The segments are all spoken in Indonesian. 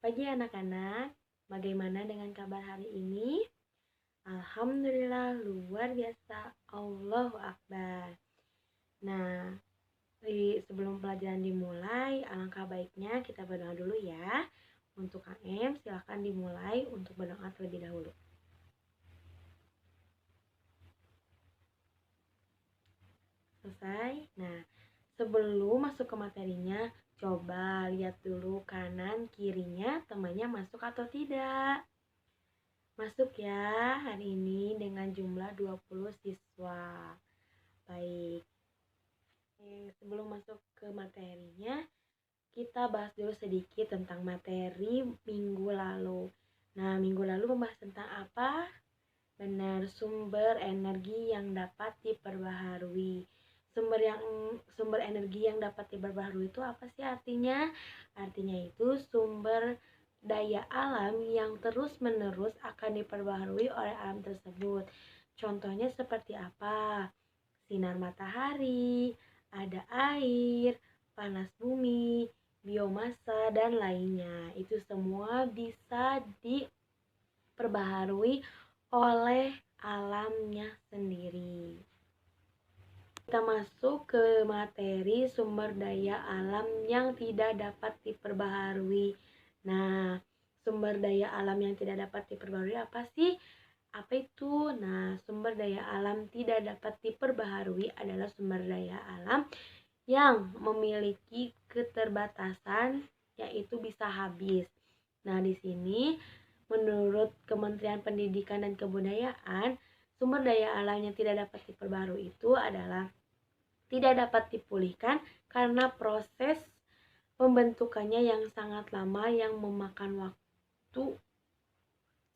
Pagi anak-anak, bagaimana dengan kabar hari ini? Alhamdulillah luar biasa, Allahu Akbar. Nah, sebelum pelajaran dimulai, alangkah baiknya kita berdoa dulu ya. Untuk Kang Em, silakan dimulai untuk berdoa terlebih dahulu. Selesai? Nah, sebelum masuk ke materinya, coba lihat dulu kanan kirinya temannya masuk atau tidak. Masuk ya hari ini dengan jumlah 20 siswa. Baik. Sebelum masuk ke materinya, kita bahas dulu sedikit tentang materi minggu lalu. Nah, minggu lalu membahas tentang apa? Benar, sumber energi yang dapat diperbaharui. Sumber energi yang dapat diperbaharui itu apa sih artinya? Artinya itu sumber daya alam yang terus-menerus akan diperbaharui oleh alam tersebut. Contohnya seperti apa? Sinar matahari, ada air, panas bumi, biomasa, dan lainnya. Itu semua bisa diperbaharui oleh alamnya sendiri. Kita masuk ke materi sumber daya alam yang tidak dapat diperbaharui. Nah, sumber daya alam yang tidak dapat diperbaharui apa sih? Apa itu? Nah, sumber daya alam tidak dapat diperbaharui adalah sumber daya alam yang memiliki keterbatasan, yaitu bisa habis. Nah, di sini menurut Kementerian Pendidikan dan Kebudayaan, sumber daya alam yang tidak dapat diperbaharui itu adalah tidak dapat dipulihkan karena proses pembentukannya yang sangat lama yang memakan waktu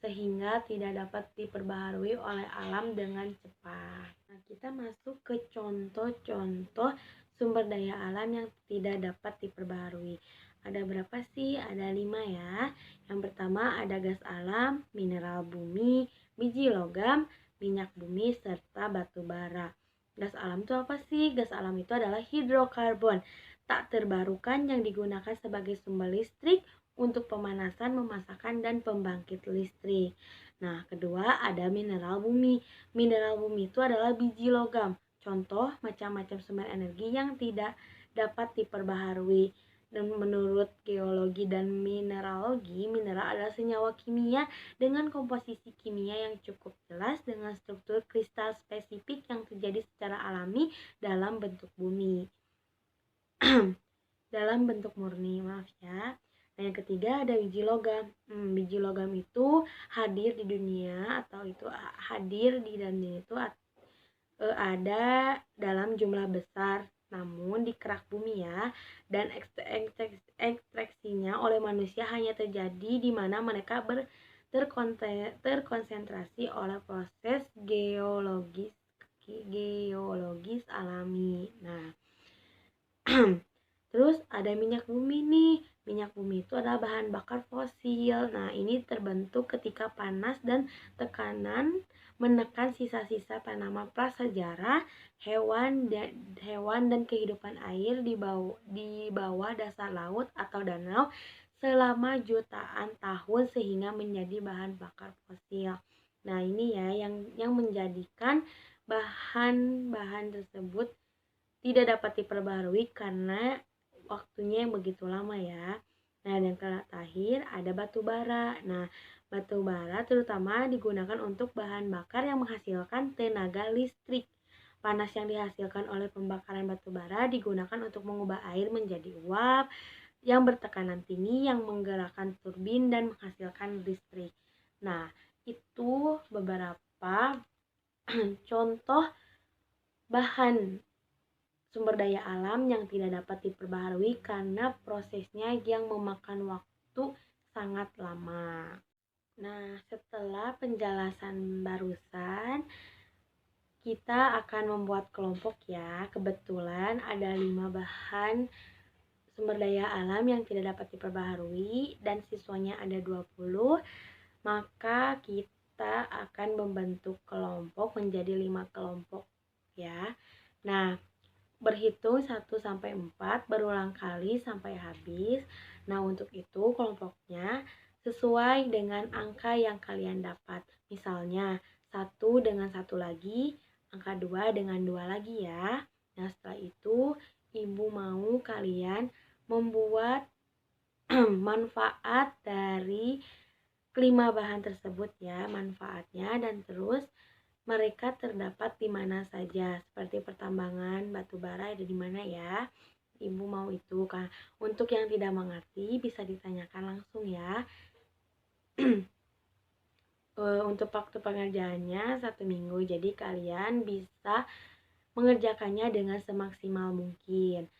sehingga tidak dapat diperbaharui oleh alam dengan cepat. Nah, kita masuk ke contoh-contoh sumber daya alam yang tidak dapat diperbaharui. Ada berapa sih? Ada 5 ya. Yang pertama ada gas alam, mineral bumi, biji logam, minyak bumi, serta batu bara. Gas alam itu apa sih? Gas alam itu adalah hidrokarbon tak terbarukan yang digunakan sebagai sumber listrik untuk pemanasan, memasakkan, dan pembangkit listrik. Nah, kedua ada mineral bumi. Mineral bumi itu adalah biji logam. Contoh macam-macam sumber energi yang tidak dapat diperbaharui. Dan menurut geologi dan mineralogi, mineral adalah senyawa kimia dengan komposisi kimia yang cukup jelas dengan struktur kristal spesifik yang terjadi secara alami dalam bentuk bumi. Dalam bentuk murni, maaf ya. Nah, yang ketiga ada biji logam. Biji logam itu hadir di dunia atau itu hadir di dunia itu ada dalam jumlah besar, namun di kerak bumi ya, dan ekstraksinya oleh manusia hanya terjadi di mana mereka terkonsentrasi oleh proses geologis alami. Nah, terus ada minyak bumi nih. Minyak bumi itu adalah bahan bakar fosil. Nah, ini terbentuk ketika panas dan tekanan menekan sisa-sisa tanaman prasejarah, hewan dan kehidupan air di bawah dasar laut atau danau selama jutaan tahun sehingga menjadi bahan bakar fosil. Nah, ini ya yang menjadikan bahan-bahan tersebut tidak dapat diperbarui karena waktunya yang begitu lama ya. Nah, yang terakhir ada batu bara. Nah, batu bara terutama digunakan untuk bahan bakar yang menghasilkan tenaga listrik. Panas yang dihasilkan oleh pembakaran batu bara digunakan untuk mengubah air menjadi uap yang bertekanan tinggi yang menggerakkan turbin dan menghasilkan listrik. Nah, itu beberapa contoh bahan sumber daya alam yang tidak dapat diperbaharui karena prosesnya yang memakan waktu sangat lama. Nah, setelah penjelasan barusan, kita akan membuat kelompok ya. Kebetulan ada 5 bahan sumber daya alam yang tidak dapat diperbaharui dan siswanya ada 20. Maka kita akan membentuk kelompok menjadi 5 kelompok ya. Nah, berhitung 1 sampai 4 berulang kali sampai habis. Nah, untuk itu kelompoknya sesuai dengan angka yang kalian dapat. Misalnya, 1 dengan 1 lagi, angka 2 dengan 2 lagi ya. Nah, setelah itu Ibu mau kalian membuat manfaat dari kelima bahan tersebut ya, manfaatnya, dan terus mereka terdapat di mana saja, seperti pertambangan batu bara ada di mana ya. Ibu mau itu kan. Untuk yang tidak mengerti bisa ditanyakan langsung ya. Untuk waktu pengerjaannya 1 minggu, jadi kalian bisa mengerjakannya dengan semaksimal mungkin.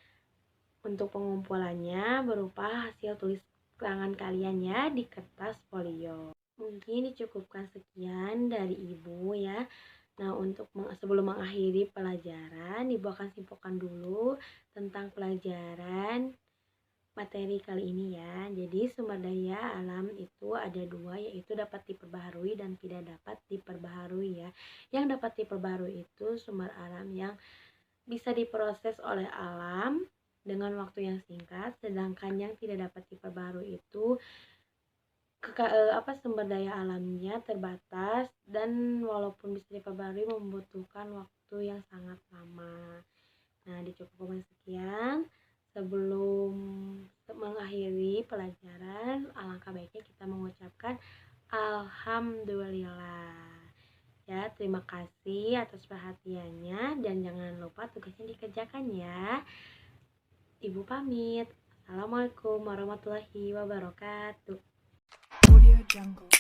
Untuk pengumpulannya berupa hasil tulis tangan kalian ya di kertas folio. Mungkin dicukupkan sekian dari Ibu ya. Nah, untuk sebelum mengakhiri pelajaran, Ibu akan simpulkan dulu tentang pelajaran materi kali ini ya. Jadi sumber daya alam itu ada 2, yaitu dapat diperbaharui dan tidak dapat diperbaharui ya. Yang dapat diperbaharui itu sumber alam yang bisa diproses oleh alam dengan waktu yang singkat, sedangkan yang tidak dapat diperbaharui itu sumber daya alamnya terbatas dan walaupun bisa diperbarui membutuhkan waktu yang sangat lama. Nah, dicukupkan sekian. Sebelum mengakhiri pelajaran, alangkah baiknya kita mengucapkan alhamdulillah. Ya, terima kasih atas perhatiannya dan jangan lupa tugasnya dikerjakan ya. Ibu pamit. Assalamualaikum warahmatullahi wabarakatuh. Audio Jungle.